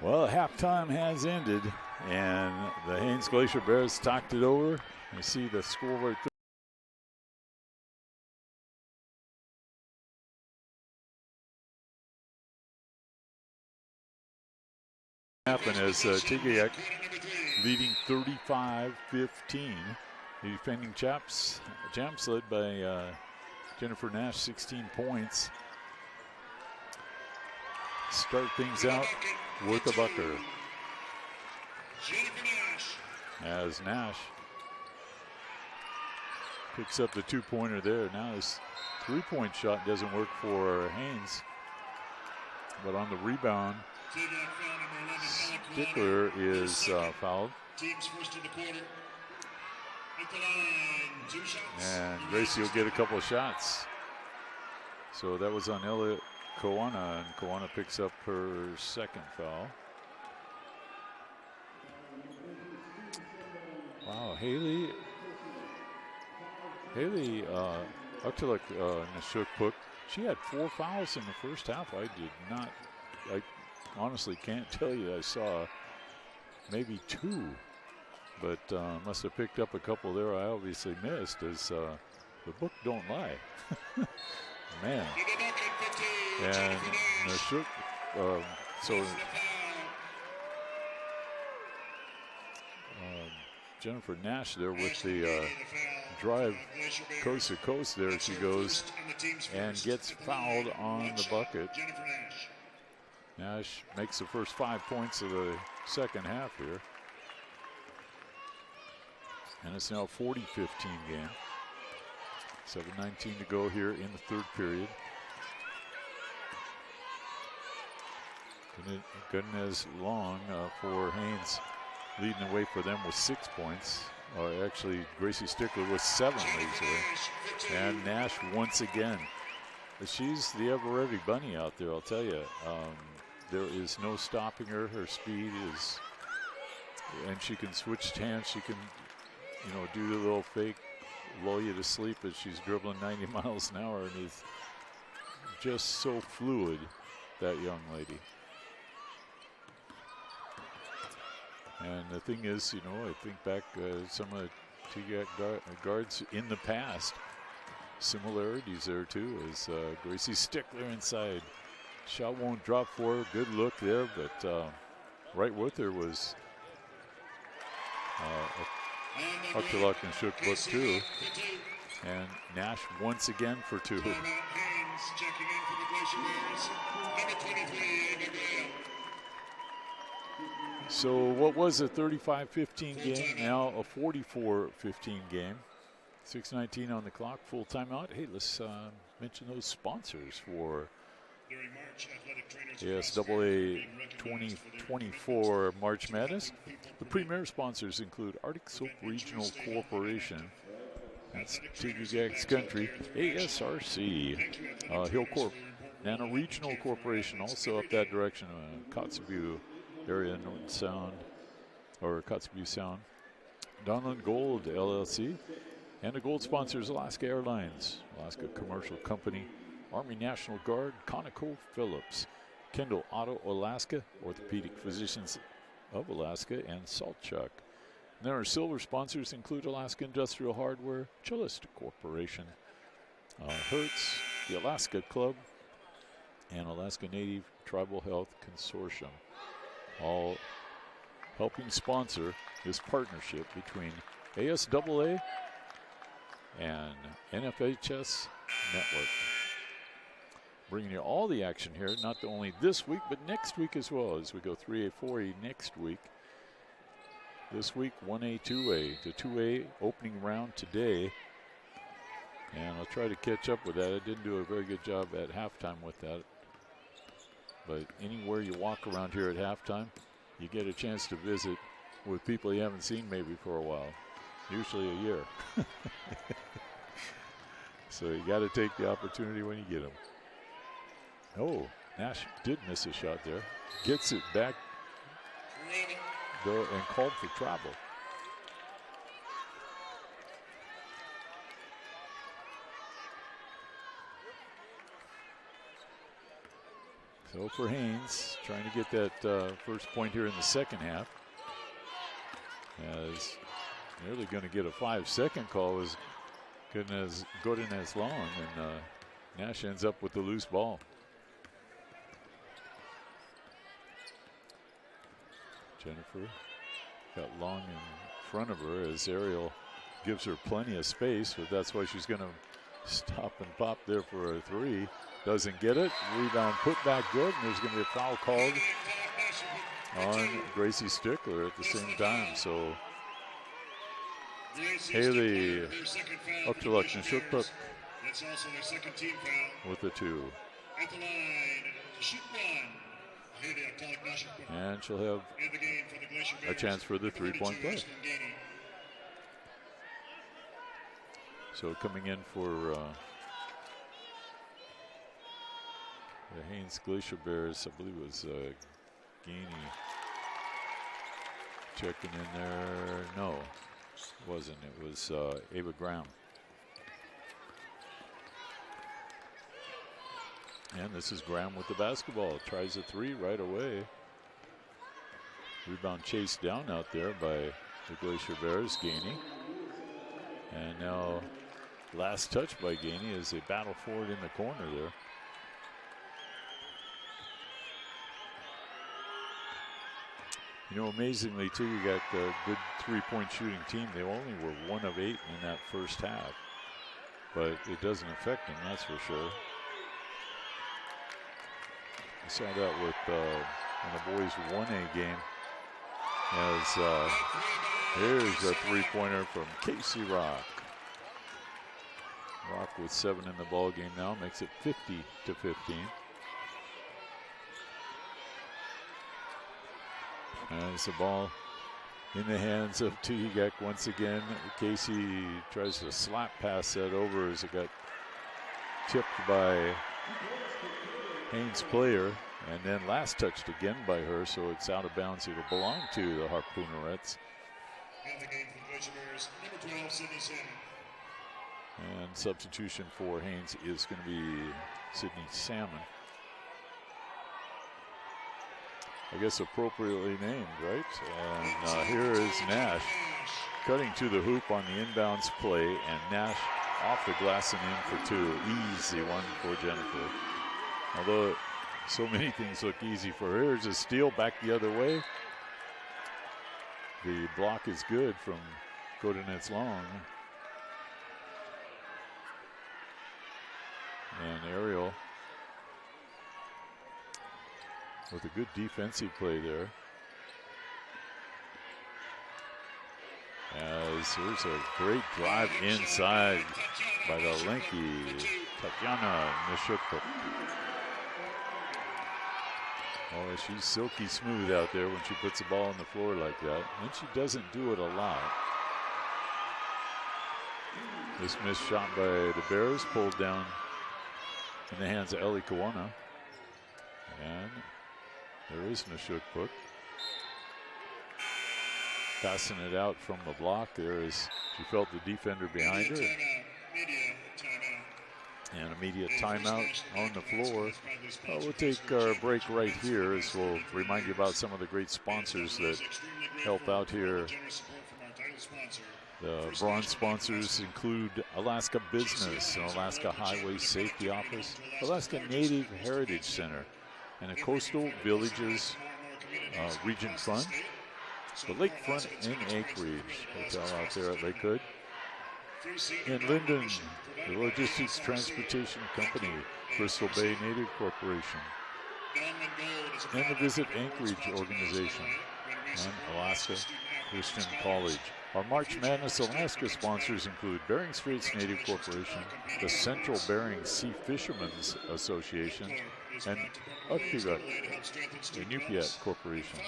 Speaker 1: Well, halftime has ended, and the Haines Glacier Bears talked it over. You see the score right there. Happen as Tikiqag leading 35-15. The defending champs led by Jennifer Nash, 16 points. Start things out with a bucker. As Nash picks up the two-pointer there. Now his three-point shot doesn't work for Haines. But on the rebound, Stickler is fouled. And Gracie will get a couple of shots. So that was on Elliot Koana, and Koana picks up her second foul. Wow, Haley Uktaluk Nashukpuk, she had 4 fouls in the first half. I honestly can't tell you. I saw maybe 2, but must have picked up a couple there I obviously missed, as the book don't lie. Man. And Nashuk, Jennifer Nash there with the drive coast to coast there she goes and gets fouled on the bucket. Nash makes the first 5 points of the second half here. And it's now a 40-15 game. 7:19 to go here in the third period. Goodness long for Haines, leading the way for them with 6 points. Actually, Gracie Stickler with 7 leads away. And Nash once again. She's the ever-ready bunny out there, I'll tell you. There is no stopping her. Her speed is, and she can switch hands. She can, do the little fake lull you to sleep as she's dribbling 90 miles an hour, and is just so fluid, that young lady. And the thing is, I think back some of the Tikiqag guards in the past, similarities there too, as Gracie Stickler inside. Shot won't drop for her. Good look there, but right with her was Uktaluk and Shukbook too. And Nash once again for 2. So what was a 35-15 game, now a 44-15 game. 6:19 on the clock, full timeout. Hey, let's mention those sponsors for ASAA 2024 March Madness. The premier sponsors include Arctic Soap Regional Corporation, that's Tikiqag's country, ASRC, Hillcorp, Nano Regional Corporation, also up that direction, Kotzebue area, Norton Sound, or Kotzebue Sound, Donlin Gold LLC, and the gold sponsors Alaska Airlines, Alaska Commercial Company, Army National Guard, ConocoPhillips, Kendall Auto Alaska, Orthopedic Physicians of Alaska, and Saltchuk. And then our silver sponsors include Alaska Industrial Hardware, Chillist Corporation, Hertz, the Alaska Club, and Alaska Native Tribal Health Consortium, all helping sponsor this partnership between ASAA and NFHS Network. Bringing you all the action here, not only this week, but next week as well, as we go 3A, 4A next week. This week, 1A, 2A. The 2A opening round today. And I'll try to catch up with that. I didn't do a very good job at halftime with that. But anywhere you walk around here at halftime, you get a chance to visit with people you haven't seen maybe for a while. Usually a year. So you got to take the opportunity when you get them. Oh, Nash did miss a shot there. Gets it back though and called for travel. So for Haines, trying to get that first point here in the second half. As nearly going to get a 5-second call as Godinez long, and Nash ends up with the loose ball. Jennifer got Long in front of her as Ariel gives her plenty of space, but that's why she's going to stop and pop there for a three. Doesn't get it. Rebound put back good, and there's going to be a foul called on Gracie Stickler at the same time. So Haley up to luck. Nashukpuk
Speaker 2: That's also their second team foul.
Speaker 1: with the two.
Speaker 2: At the line to shoot one.
Speaker 1: And she'll have a chance for the three-point play. So coming in for the Haines Glacier Bears, I believe it was Gainey checking in there. No, it wasn't. It was Ava Graham. And this is Graham with the basketball. Tries a three right away. Rebound chased down out there by the Glacier Bears, Gainey. And now last touch by Gainey as they battle forward in the corner there. You know, amazingly too, you got a good three-point shooting team. They only were 1 of 8 in that first half. But it doesn't affect them, that's for sure. I saw that with in the boys 1A game. As here's a three-pointer from Casey Rock. Rock with 7 in the ball game now, makes it 50-15. As the ball in the hands of Tikiqag once again. Casey tries to slap pass that over as it got tipped by Haines player, and then last touched again by her, so it's out of bounds. It'll belong to the Harpoonerettes.
Speaker 2: And the game for the Glacier Bears, number 12, Sydney Salmon.
Speaker 1: And substitution for Haines is going to be Sydney Salmon. I guess appropriately named, right? And here is Nash cutting to the hoop on the inbounds play, and Nash off the glass and in for 2. Easy one for Jennifer. Although so many things look easy for her. Here's a steal back the other way. The block is good from Godinez Long. And Ariel with a good defensive play there. As here's a great drive inside by the lanky Tatiana Nashukpuk. Oh, she's silky smooth out there when she puts the ball on the floor like that. And she doesn't do it a lot. This missed shot by the Bears, pulled down in the hands of Ellie Kawana. And there is Nashukpuk. Passing it out from the block. There is, she felt the defender behind her. And immediate timeout on the floor. We'll take our break right here as we'll remind you about some of the great sponsors that help out here. The bronze sponsors include Alaska Business, and Alaska Highway Safety Office, Alaska Native Heritage Center, and the Coastal Villages Region Fund, the Lakefront Inn Anchorage Hotel out there at Lakewood, in Linden, the Logistics Transportation Company, Bristol Bay Native Corporation, and the Visit Anchorage Organization, and Alaska Christian College. Our March Madness Alaska sponsors include Bering Straits Native Corporation, the Central Bering Sea Fishermen's Association, and Tikiqag, the Nupiat Corporation.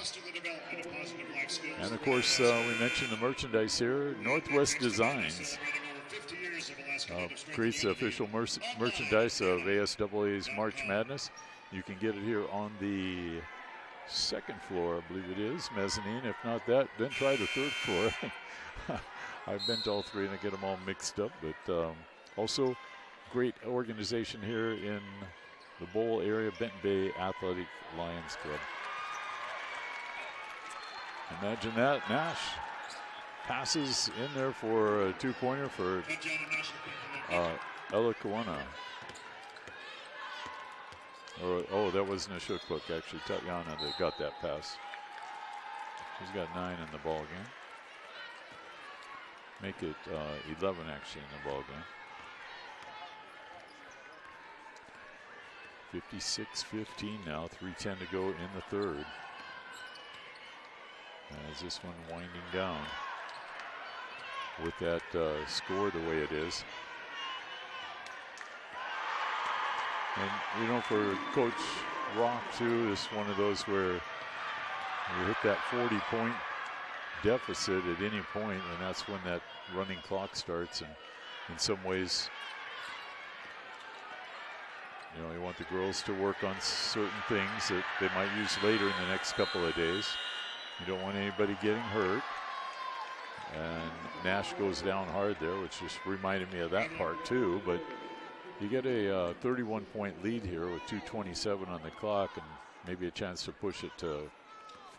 Speaker 1: And of course, we mentioned the merchandise here. Northwest Designs creates the official merchandise of ASAA's March Madness. You can get it here on the second floor, I believe it is, mezzanine. If not that, then try the third floor. I've been to all three and I get them all mixed up, but also great organization here in the Bowl Area Benton Bay Athletic Lions Club. Imagine that. Nash passes in there for a two-pointer for Ella Kawana. Oh, that wasn't a Tikiqag, actually. Tatiana that got that pass. She's got 9 in the ball game. Make it 11 actually in the ball game. 56-15 now, 3:10 to go in the third. As this one winding down with that score the way it is. And, you know, for Coach Rock, too, it's one of those where you hit that 40-point deficit at any point, and that's when that running clock starts. And in some ways, you know, you want the girls to work on certain things that they might use later in the next couple of days. You don't want anybody getting hurt. And Nash goes down hard there, which just reminded me of that part too. But you get a 31-point lead here with 2:27 on the clock and maybe a chance to push it to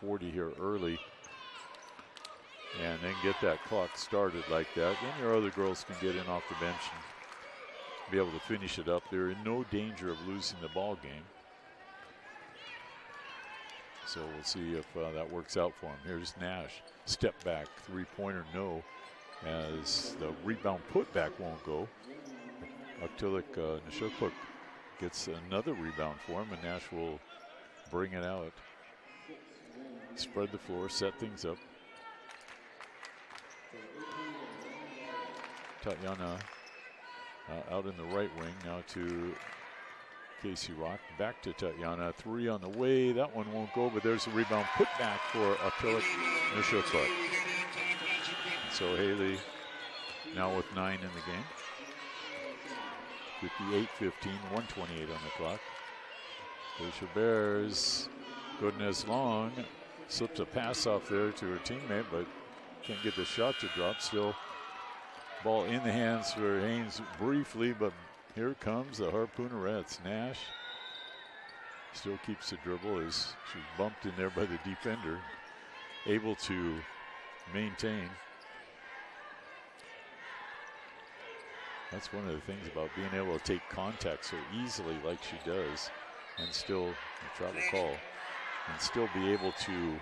Speaker 1: 40 here early. And then get that clock started like that. Then your other girls can get in off the bench and be able to finish it up. They're in no danger of losing the ball game. So we'll see if that works out for him. Here's Nash. Step back, three-pointer, no. As the rebound putback won't go. Tikiqag gets another rebound for him, and Nash will bring it out. Spread the floor, set things up. Tatiana out in the right wing now to Casey Rock. Back to Tatiana. 3 on the way. That one won't go, but there's a rebound put back for Tikiqag. So Haley now with 9 in the game. 58-15, 1:28 on the clock. Glacier Bears, goodness long. Slips a pass off there to her teammate, but can't get the shot to drop. Still ball in the hands for Haines briefly, but here comes the Harpoonerettes. Nash still keeps the dribble as she's bumped in there by the defender. Able to maintain. That's one of the things about being able to take contact so easily like she does and still, a travel call, and still be able to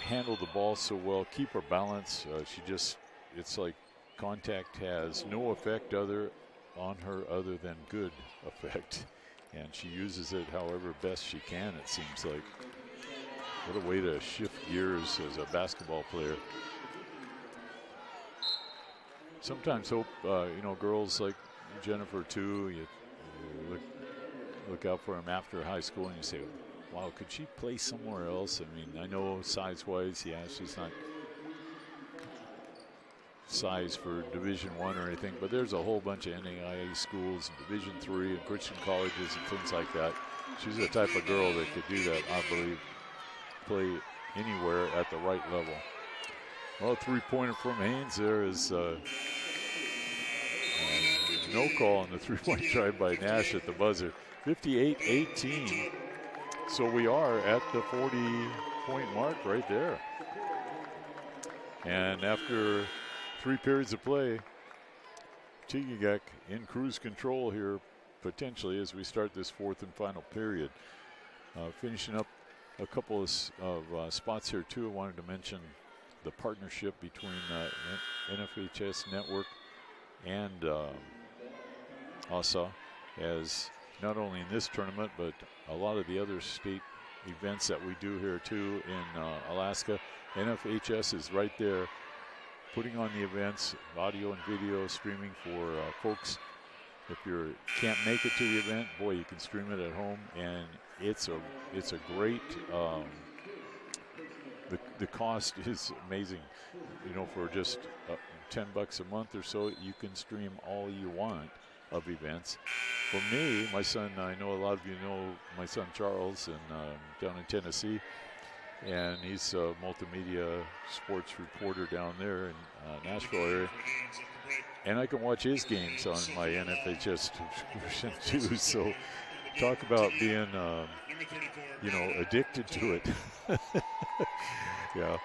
Speaker 1: handle the ball so well, keep her balance. It's like contact has no effect on her other than good effect. And she uses it however best she can, it seems like. What a way to shift gears as a basketball player. Sometimes hope, girls like Jennifer too, you look out for them after high school and you say, wow, could she play somewhere else? I mean, I know size-wise, yeah, she's not size for Division I or anything, but there's a whole bunch of NAIA schools and Division III and Christian colleges and things like that. She's the type of girl that could do that, I believe, play anywhere at the right level. Well, three-pointer from Haines there is no call on the three-point try by Nash at the buzzer. 58-18. So we are at the 40-point mark right there. And after 3 periods of play, Tikiqag in cruise control here potentially as we start this 4th and final period. Finishing up a couple of spots here too. I wanted to mention the partnership between NFHS Network and ASAA, as not only in this tournament but a lot of the other state events that we do here too in Alaska. NFHS is right there putting on the events, audio and video streaming for folks. If you can't make it to the event, boy, you can stream it at home, and it's a great. The cost is amazing. You know, for just $10 a month or so, you can stream all you want of events. For me, my son, I know a lot of you know my son Charles, and down in Tennessee, and he's a multimedia sports reporter down there in Nashville area. And I can watch his games on my NFHS subscription too. So talk about being, addicted to it. Yeah.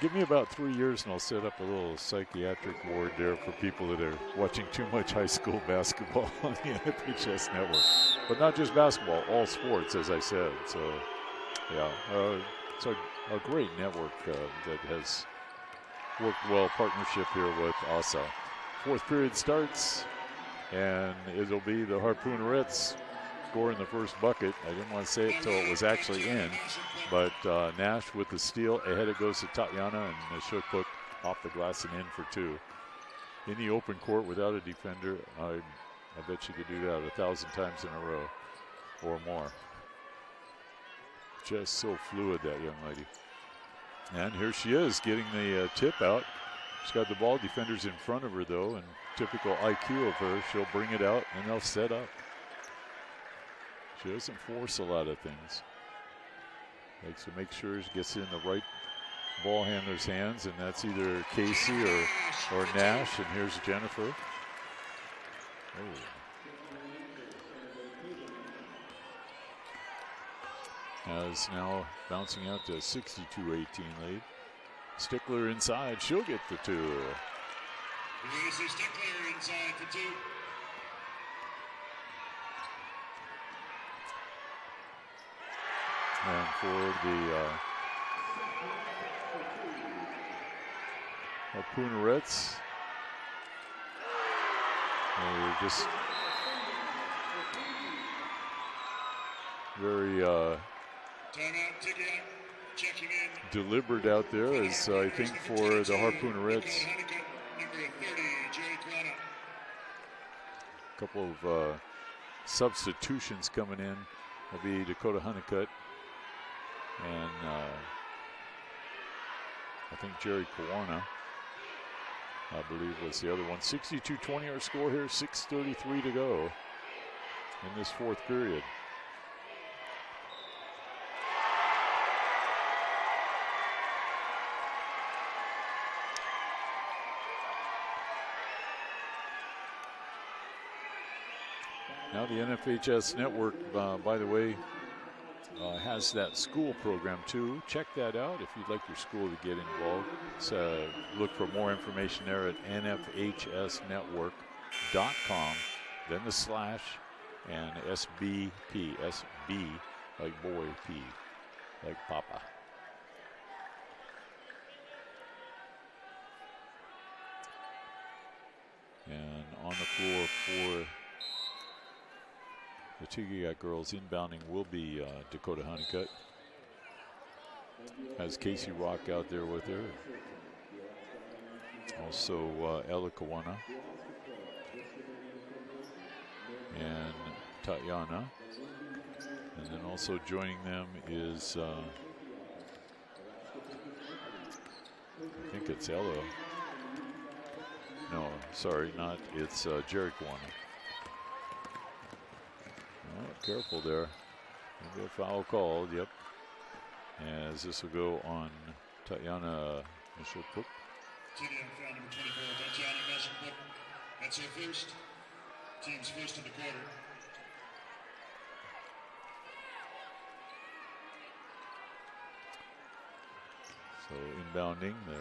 Speaker 1: Give me about 3 years and I'll set up a little psychiatric ward there for people that are watching too much high school basketball on the NFHS network. But not just basketball, all sports, as I said. So, yeah, it's a great network that has worked well, partnership here with ASAA. Fourth period starts, and it'll be the Harpoonerettes scoring the first bucket. I didn't want to say it until it was actually in, but Nash with the steal. Ahead it goes to Tatiana, and Tikiqag off the glass and in for two. In the open court without a defender, I bet you could do that 1,000 times in a row or more. Just so fluid, that young lady. And here she is getting the tip out. She's got the ball. Defenders in front of her, though, and typical IQ of her, she'll bring it out, and they'll set up. She doesn't force a lot of things. Likes to make sure she gets it in the right ball handler's hands, and that's either Casey or Nash. And here's Jennifer. Oh. As now bouncing out to a 62-18 lead. Stickler inside. She'll get the two.
Speaker 2: Stickler inside for two.
Speaker 1: And for the Harpoonerettes, they're just very deliberate out there, as I think for the Harpoonerettes. A couple of substitutions coming in will be Dakota Honeycutt and I think Jerry Kawana, I believe, was the other one. 62-20 our score here, 6:33 to go in this fourth period. Now the NFHS network, by the way, has that school program too. Check that out if you'd like your school to get involved. So look for more information there at nfhsnetwork.com, then the slash, and SBP, SB like boy, P like Papa. And on the floor for the Tikiqag girls inbounding will be Dakota Honeycutt. Has Casey Rock out there with her. Also Ella Kawana. And Tatiana. And then also joining them is, I think it's Ella. No, sorry, not. It's Jerry Kawana. Oh, careful there. Maybe a foul called, yep. As this will go on Tatiana Tikiqag.
Speaker 2: TDM foul number 24, Tatiana Tikiqag. That's her first. Team's first in the quarter.
Speaker 1: So inbounding, the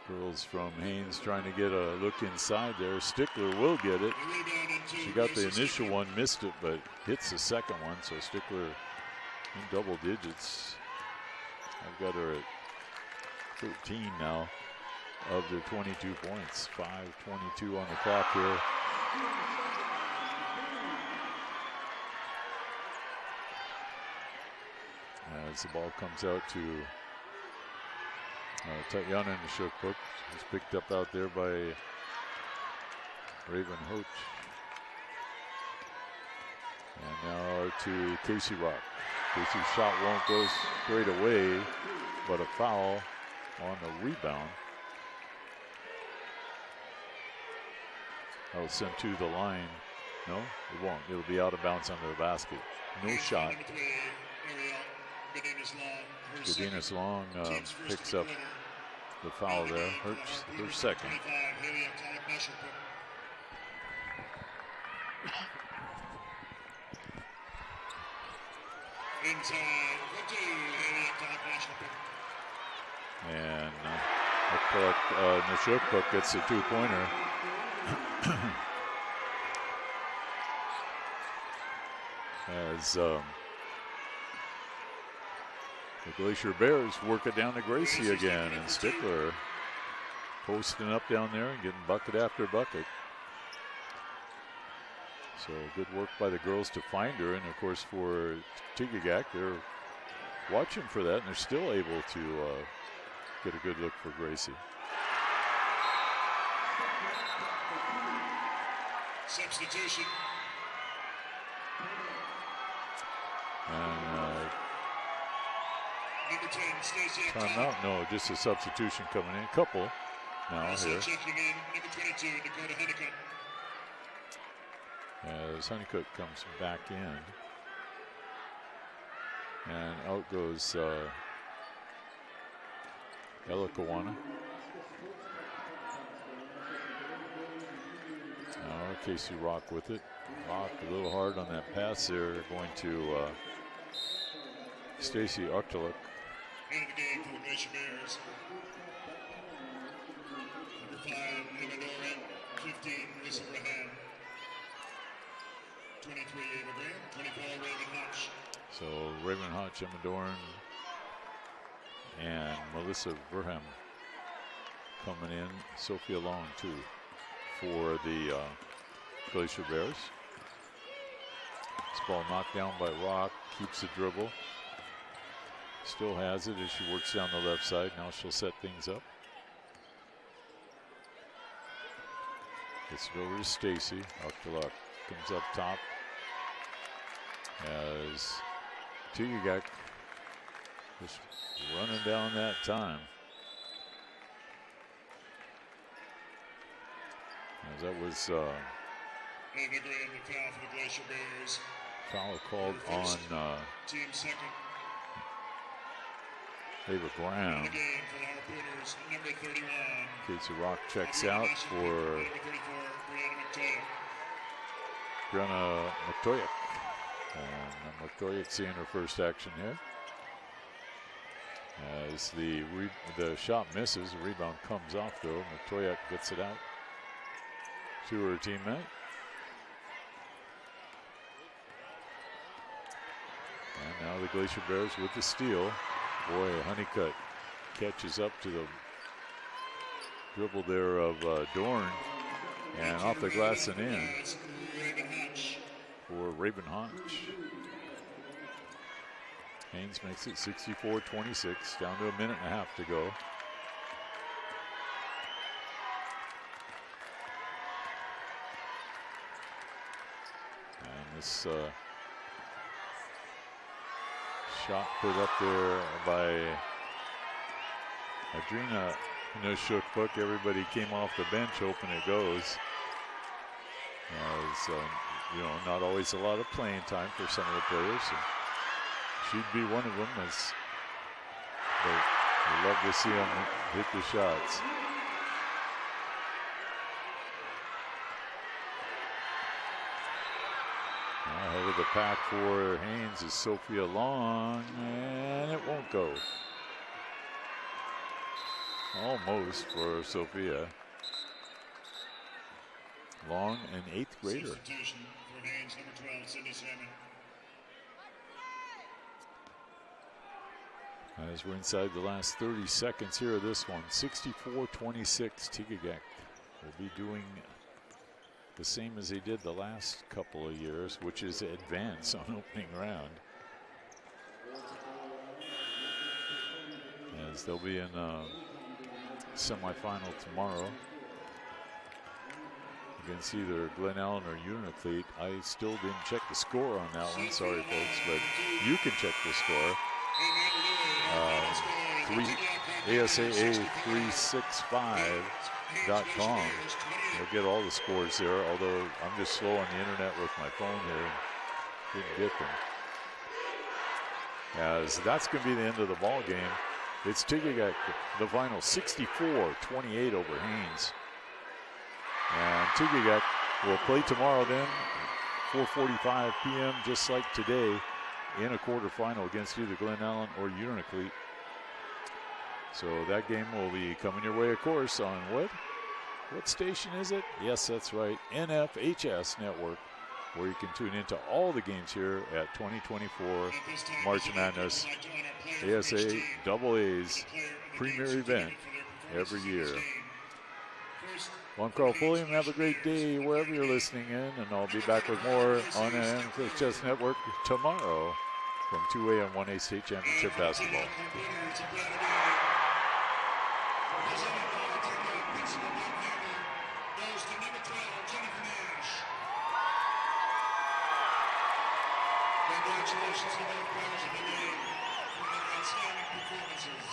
Speaker 1: girls from Haines trying to get a look inside there. Stickler will get it. She got the initial one, missed it, but hits the second one. So Stickler in double digits. I've got her at 13 now of their 22 points. 5:22 on the clock here. As the ball comes out to Tatiana Tikiqag. Was picked up out there by Raven Hoach. And now to Casey Rock. Casey's shot won't go straight away, but a foul on the rebound. That was sent to the line. No, it won't. It'll be out of bounds under the basket. No shot. Gadenas Long picks up the foul there, her second. And Nashukpuk gets a two-pointer. As the Glacier Bears work it down to Gracie again, and Stickler posting up down there and getting bucket after bucket. So good work by the girls to find her, and of course for Tikiqag, they're watching for that, and they're still able to get a good look for Gracie.
Speaker 2: Substitution.
Speaker 1: And timeout? No, just a substitution coming in. Couple now
Speaker 2: Also
Speaker 1: here.
Speaker 2: checking in, number 22, Dakota Honeycutt.
Speaker 1: As Honeycutt comes back in. And out goes Ella Kawana. Now Casey Rock with it. Rock a little hard on that pass there, going to Stacy Octaluk.
Speaker 2: End of the game for the Glacier Bears. Number 5, Emma Doran. 15, Melissa Brahan. 23, Ava Graham. 24, Raven Hutch.
Speaker 1: So Raven Hutch, Emma Doran, and Melissa Verham coming in. Sophia Long too for the Glacier Bears. This ball knocked down by Rock, keeps the dribble. Still has it as she works down the left side. Now she'll set things up. Gets it over to Stacy. Octaluk comes up top as Tikiqag just running down that time. As that was
Speaker 2: Ava Graham, the foul for the Glacier Bears.
Speaker 1: foul called on
Speaker 2: Team second.
Speaker 1: Ava Brown.
Speaker 2: In the game for the Harpooners, number 31.
Speaker 1: Casey Rock checks out for
Speaker 2: Number 34, Brianna McToyak.
Speaker 1: Brianna McToyak. And McToyak seeing her first action here. As the shot misses, the rebound comes off though. McToyak gets it out to her teammate. And now the Glacier Bears with the steal. Boy, Honeycutt catches up to the dribble there of Dorn, and off the glass and in for Raven Hodge. Haines makes it 64-26, down to a minute and a half to go. And this shot put up there by Adrina Nashukpuk. Everybody came off the bench hoping it goes. As not always a lot of playing time for some of the players. And she'd be one of them, as we love to see them hit the shots. Ahead of the pack for Haines is Sophia Long, and it won't go. Almost for Sophia. Long, an 8th grader.
Speaker 2: Substitution for Haines, number 12, Cindy Salmon.
Speaker 1: As we're inside the last 30 seconds here of this one, 64-26, Tikiqag will be doing the same as they did the last couple of years, which is advance on opening round. As they'll be in semifinal tomorrow against either Glen Allen or Unaclete. I still didn't check the score on that one, sorry folks, but you can check the score. ASAA 365.com. You'll get all the scores there, although I'm just slow on the internet with my phone here. Didn't get them. as that's going to be the end of the ball game. It's Tikiqag, the final 64-28 over Haines. And Tikiqag will play tomorrow then, 4:45 p.m., just like today, in a quarterfinal against either Glen Allen or Uniclete. So that game will be coming your way, of course, on what station is it? Yes, that's right, NFHS Network, where you can tune into all the games here at 2024 March Madness, ASAA's premier event every year. Well, I'm Carl Pulliam. Have a great day wherever you're listening in, and I'll be back with more on the NFHS Network tomorrow from 2 a.m. 1A State Championship basketball.
Speaker 2: Congratulations to both players of the game for their outstanding performances.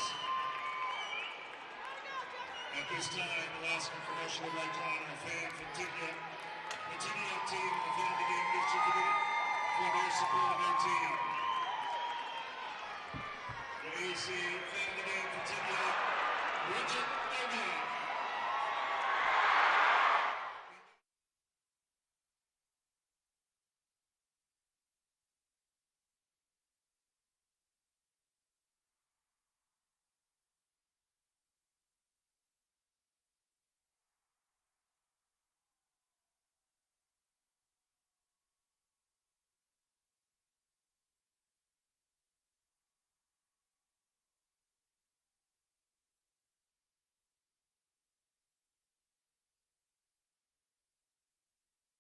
Speaker 2: At this time, the last promotion would like to honor a fan from Tikiqag. The Tikiqag team and the fan of the game gift certificate for their support of their team. The ASAA fan of the game for Tikiqag, Richard Ogan.